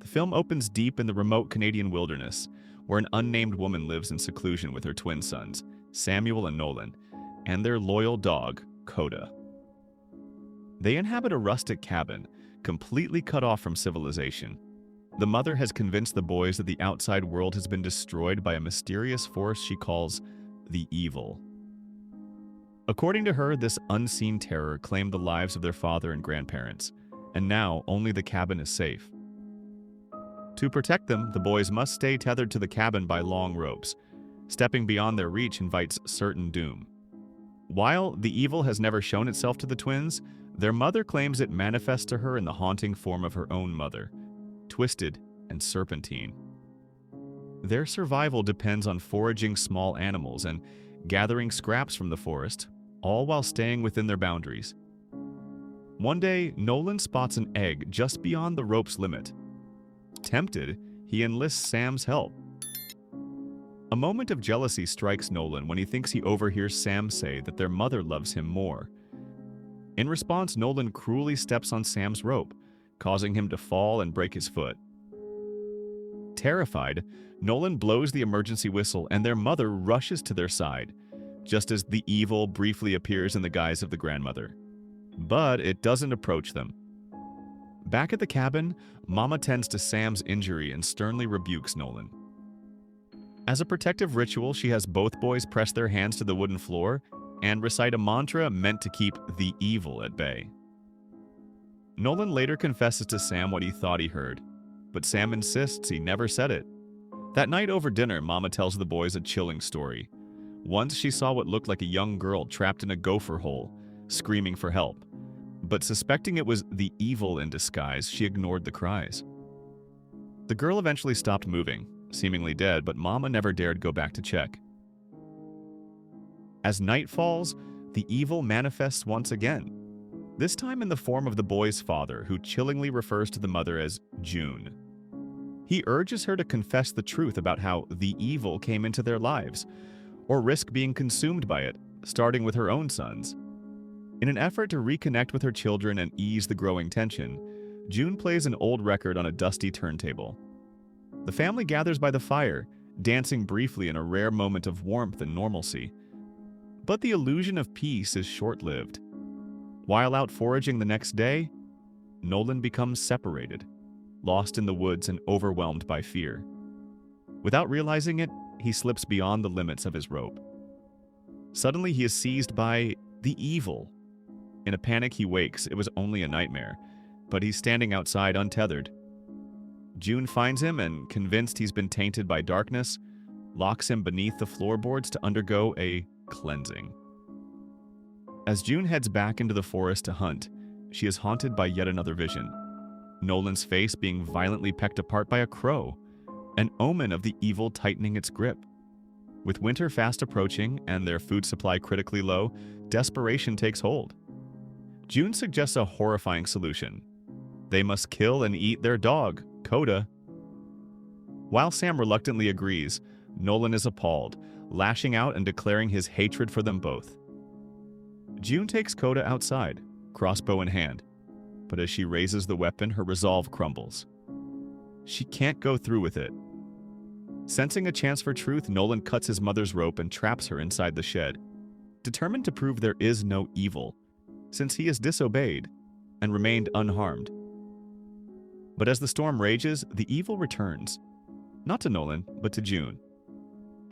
film opens deep in the remote Canadian wilderness, where an unnamed woman lives in seclusion with her twin sons, Samuel and Nolan, and their loyal dog, Coda. They inhabit a rustic cabin, completely cut off from civilization. The mother has convinced the boys that the outside world has been destroyed by a mysterious force she calls the Evil. According to her, this unseen terror claimed the lives of their father and grandparents, and now only the cabin is safe. To protect them, the boys must stay tethered to the cabin by long ropes. Stepping beyond their reach invites certain doom. While the evil has never shown itself to the twins, their mother claims it manifests to her in the haunting form of her own mother, twisted and serpentine. Their survival depends on foraging small animals and gathering scraps from the forest, all while staying within their boundaries. One day, Nolan spots an egg just beyond the rope's limit. Tempted, he enlists Sam's help. A moment of jealousy strikes Nolan when he thinks he overhears Sam say that their mother loves him more. In response, Nolan cruelly steps on Sam's rope, causing him to fall and break his foot. Terrified, Nolan blows the emergency whistle and their mother rushes to their side, just as the evil briefly appears in the guise of the grandmother. But it doesn't approach them. Back at the cabin, Mama tends to Sam's injury and sternly rebukes Nolan. As a protective ritual, she has both boys press their hands to the wooden floor and recite a mantra meant to keep the evil at bay. Nolan later confesses to Sam what he thought he heard, but Sam insists he never said it. That night over dinner, Mama tells the boys a chilling story. Once she saw what looked like a young girl trapped in a gopher hole, screaming for help. But suspecting it was the evil in disguise, she ignored the cries. The girl eventually stopped moving, seemingly dead, but Mama never dared go back to check. As night falls, the evil manifests once again, this time in the form of the boy's father, who chillingly refers to the mother as June. He urges her to confess the truth about how the evil came into their lives, or risk being consumed by it, starting with her own sons. In an effort to reconnect with her children and ease the growing tension, June plays an old record on a dusty turntable. The family gathers by the fire, dancing briefly in a rare moment of warmth and normalcy. But the illusion of peace is short-lived. While out foraging the next day, Nolan becomes separated, lost in the woods and overwhelmed by fear. Without realizing it, he slips beyond the limits of his rope. Suddenly, he is seized by the evil. In a panic, he wakes. It was only a nightmare, but he's standing outside untethered. June finds him and, convinced he's been tainted by darkness, locks him beneath the floorboards to undergo a cleansing. As June heads back into the forest to hunt, she is haunted by yet another vision. Nolan's face being violently pecked apart by a crow, an omen of the evil tightening its grip. With winter fast approaching and their food supply critically low, desperation takes hold. June suggests a horrifying solution. They must kill and eat their dog, Coda. While Sam reluctantly agrees, Nolan is appalled, lashing out and declaring his hatred for them both. June takes Coda outside, crossbow in hand, but as she raises the weapon, her resolve crumbles. She can't go through with it. Sensing a chance for truth, Nolan cuts his mother's rope and traps her inside the shed, determined to prove there is no evil, since he has disobeyed and remained unharmed. But as the storm rages, the evil returns, not to Nolan, but to June.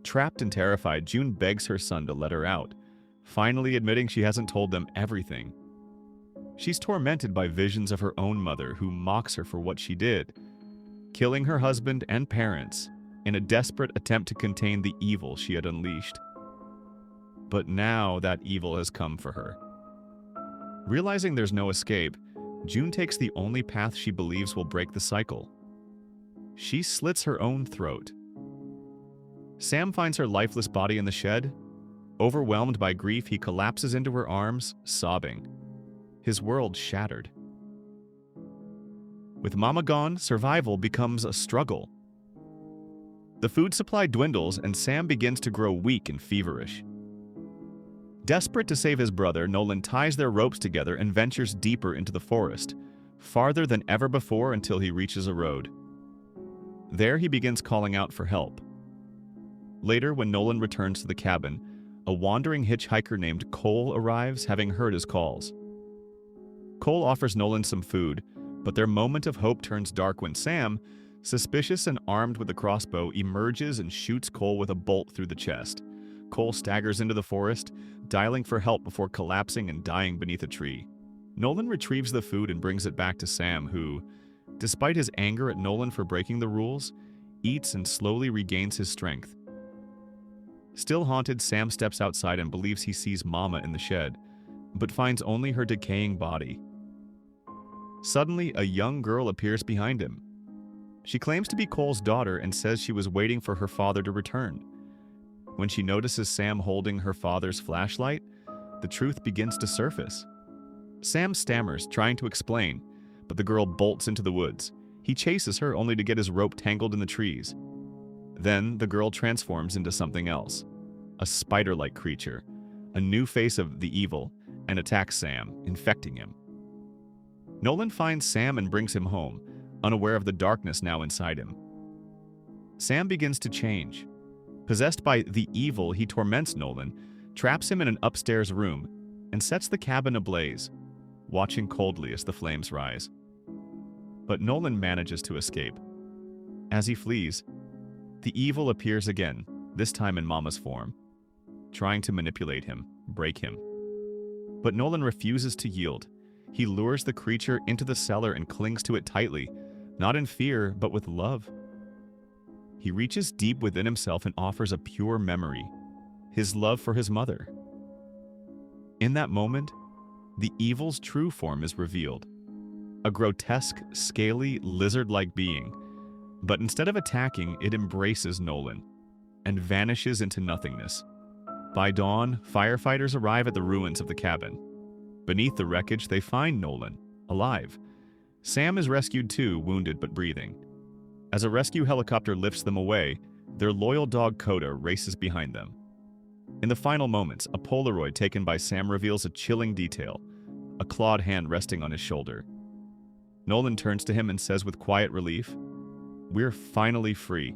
Trapped and terrified, June begs her son to let her out, finally admitting she hasn't told them everything. She's tormented by visions of her own mother who mocks her for what she did, killing her husband and parents in a desperate attempt to contain the evil she had unleashed. But now that evil has come for her. Realizing there's no escape, June takes the only path she believes will break the cycle. She slits her own throat. Sam finds her lifeless body in the shed. Overwhelmed by grief, he collapses into her arms, sobbing. His world shattered. With Mama gone, survival becomes a struggle. The food supply dwindles and Sam begins to grow weak and feverish. Desperate to save his brother, Nolan ties their ropes together and ventures deeper into the forest, farther than ever before until he reaches a road. There he begins calling out for help. Later, when Nolan returns to the cabin, a wandering hitchhiker named Cole arrives, having heard his calls. Cole offers Nolan some food, but their moment of hope turns dark when Sam, suspicious and armed with a crossbow, emerges and shoots Cole with a bolt through the chest. Cole staggers into the forest, dialing for help before collapsing and dying beneath a tree. Nolan retrieves the food and brings it back to Sam, who, despite his anger at Nolan for breaking the rules, eats and slowly regains his strength. Still haunted, Sam steps outside and believes he sees Mama in the shed, but finds only her decaying body. Suddenly, a young girl appears behind him. She claims to be Cole's daughter and says she was waiting for her father to return. When she notices Sam holding her father's flashlight, the truth begins to surface. Sam stammers, trying to explain, but the girl bolts into the woods. He chases her only to get his rope tangled in the trees. Then the girl transforms into something else, a spider-like creature, a new face of the evil, and attacks Sam, infecting him. Nolan finds Sam and brings him home, unaware of the darkness now inside him. Sam begins to change. Possessed by the evil, he torments Nolan, traps him in an upstairs room, and sets the cabin ablaze, watching coldly as the flames rise. But Nolan manages to escape. As he flees, the evil appears again, this time in Mama's form, trying to manipulate him, break him. But Nolan refuses to yield. He lures the creature into the cellar and clings to it tightly, not in fear, but with love. He reaches deep within himself and offers a pure memory, his love for his mother. In that moment, the evil's true form is revealed, a grotesque, scaly, lizard-like being. But instead of attacking, it embraces Nolan and vanishes into nothingness. By dawn, firefighters arrive at the ruins of the cabin. Beneath the wreckage, they find Nolan, alive. Sam is rescued too, wounded but breathing. As a rescue helicopter lifts them away, their loyal dog Coda races behind them. In the final moments, a Polaroid taken by Sam reveals a chilling detail, a clawed hand resting on his shoulder. Nolan turns to him and says with quiet relief, "We're finally free."